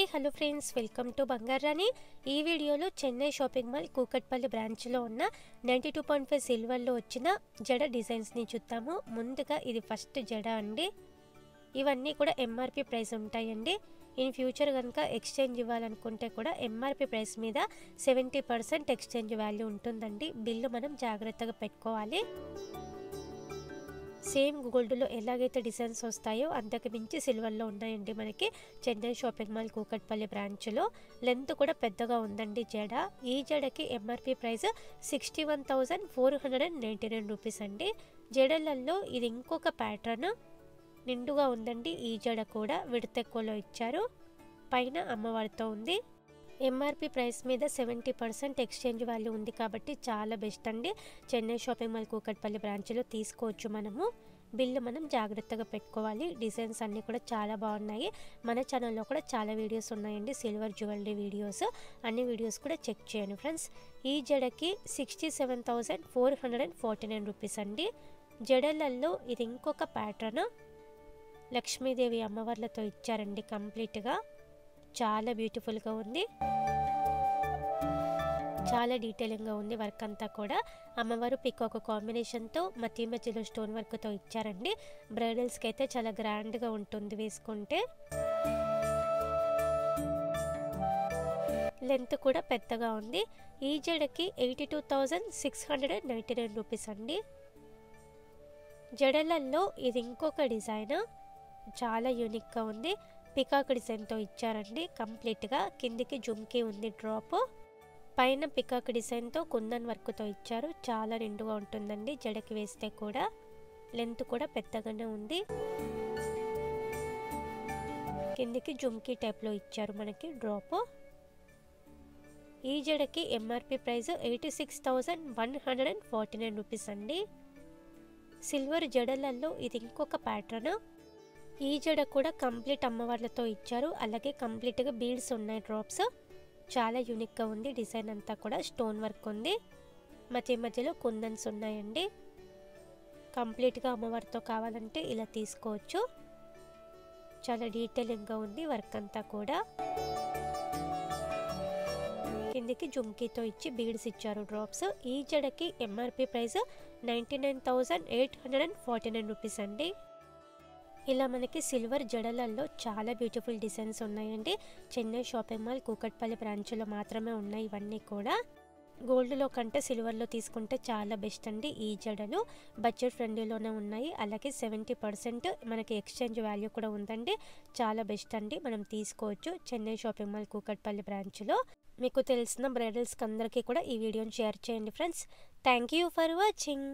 Hi hello friends, welcome to Bangarani. ఈ వీడియోలో Chennai shopping mall Kukatpally బ్రాంచ్లో ఉన్న 92.5 సిల్వర్లో వచ్చిన జడ డిజైన్స్ని చూద్దాము. ముందుగా ఇది ఫస్ట్ జడ అండి. ఇవన్నీ కూడా ఎంఆర్పి ప్రైస్ ఉంటాయండి. ఇన్ ఫ్యూచర్ కనుక ఎక్స్చేంజ్ ఇవ్వాలనుకుంటే కూడా ఎంఆర్పి ప్రైస్ మీద 70% ఎక్స్చేంజ్ వాల్యూ ఉంటుందండి. బిల్లు మనం జాగ్రత్తగా పెట్టుకోవాలి. సేమ్ గోల్డ్లో ఎలాగైతే డిజైన్స్ వస్తాయో అంతకు మించి సిల్వర్లో ఉన్నాయండి మనకి చెన్నై షాపింగ్ మాల్ కూకట్పల్లి బ్రాంచ్లో. లెంత్ కూడా పెద్దగా ఉందండి జడ. ఈ జడకి ఎంఆర్పి ప్రైస్ 61,499 రూపీస్ అండి. జడలలో ఇది ఇంకొక ప్యాటర్న్, నిండుగా ఉందండి. ఈ జడ కూడా విడత ఎక్కువలో ఇచ్చారు. పైన అమ్మవారితో ఉంది. ఎంఆర్పి ప్రైస్ మీద 70% ఎక్స్చేంజ్ వాల్యూ ఉంది కాబట్టి చాలా బెస్ట్ అండి. చెన్నై షాపింగ్ మాల్ కూకట్పల్లి బ్రాంచ్లో తీసుకోవచ్చు మనము. బిల్లు మనం జాగ్రత్తగా పెట్టుకోవాలి. డిజైన్స్ అన్నీ కూడా చాలా బాగున్నాయి. మన ఛానల్లో కూడా చాలా వీడియోస్ ఉన్నాయండి, సిల్వర్ జ్యువెలరీ వీడియోస్. అన్ని వీడియోస్ కూడా చెక్ చేయండి ఫ్రెండ్స్. ఈ జడకి 67,449 రూపీస్ అండి. జడలలో ఇది ఇంకొక ప్యాటర్న్, లక్ష్మీదేవి అమ్మవార్లతో ఇచ్చారండి. కంప్లీట్గా చాలా బ్యూటిఫుల్గా ఉంది, చాలా డీటెయిలింగ్గా ఉంది. వర్క్ అంతా కూడా అమ్మవారు పికాక్ కాంబినేషన్తో మధ్యలో స్టోన్ వర్క్తో ఇచ్చారండి. బ్రైడల్స్కి అయితే చాలా గ్రాండ్గా ఉంటుంది వేసుకుంటే. లెంత్ కూడా పెద్దగా ఉంది. ఈ జడకి 82,699 రూపీస్ అండి. జడలలో ఇది ఇంకొక డిజైన్, చాలా యూనిక్గా ఉంది. పికాక్ డిజైన్తో ఇచ్చారండి. కంప్లీట్గా కిందికి జుమ్కీ ఉంది డ్రాప్, పైన పికాక్ డిజైన్తో కుందన్ వర్క్తో ఇచ్చారు. చాలా నిండుగా ఉంటుందండి జడకి వేస్తే కూడా. లెంత్ కూడా పెద్దగానే ఉంది. కిందికి జుమ్కీ టైప్లో ఇచ్చారు మనకి డ్రాప్. ఈ జడకి ఎంఆర్పి ప్రైస్ 86,149 రూపీస్ అండి. సిల్వర్ జడలలో ఇది ఇంకొక ప్యాటర్న్. ఈ జడ కూడా కంప్లీట్ అమ్మవార్లతో ఇచ్చారు. అలాగే కంప్లీట్గా బీడ్స్ ఉన్నాయి, డ్రాప్స్. చాలా యూనిక్గా ఉంది. డిజైన్ అంతా కూడా స్టోన్ వర్క్ ఉంది. మధ్యలో కుందన్స్ ఉన్నాయండి. కంప్లీట్గా అమ్మవారితో కావాలంటే ఇలా తీసుకోవచ్చు. చాలా డీటెయిలింగ్గా ఉంది వర్క్ అంతా కూడా. కిందికి జుమ్కీతో ఇచ్చి బీడ్స్ ఇచ్చారు డ్రాప్స్. ఈ జడకి ఎంఆర్పి ప్రైస్ 99,849 రూపీస్ అండి. ఇలా మనకి సిల్వర్ జడలలో చాలా బ్యూటిఫుల్ డిజైన్స్ ఉన్నాయండి. చెన్నై షాపింగ్ మాల్ కూకట్పల్లి బ్రాంచ్లో మాత్రమే ఉన్నాయి ఇవన్నీ కూడా. గోల్డ్లో కంటే సిల్వర్లో తీసుకుంటే చాలా బెస్ట్ అండి. ఈ జడలు బడ్జెట్ ఫ్రెండ్లీలోనే ఉన్నాయి. అలాగే 70% మనకి ఎక్స్చేంజ్ వాల్యూ కూడా ఉందండి. చాలా బెస్ట్ అండి, మనం తీసుకోవచ్చు చెన్నై షాపింగ్ మాల్ కూకట్పల్లి బ్రాంచ్లో. మీకు తెలిసిన బ్రైడల్స్కి అందరికీ కూడా ఈ వీడియోని షేర్ చేయండి friends. Thank you for watching.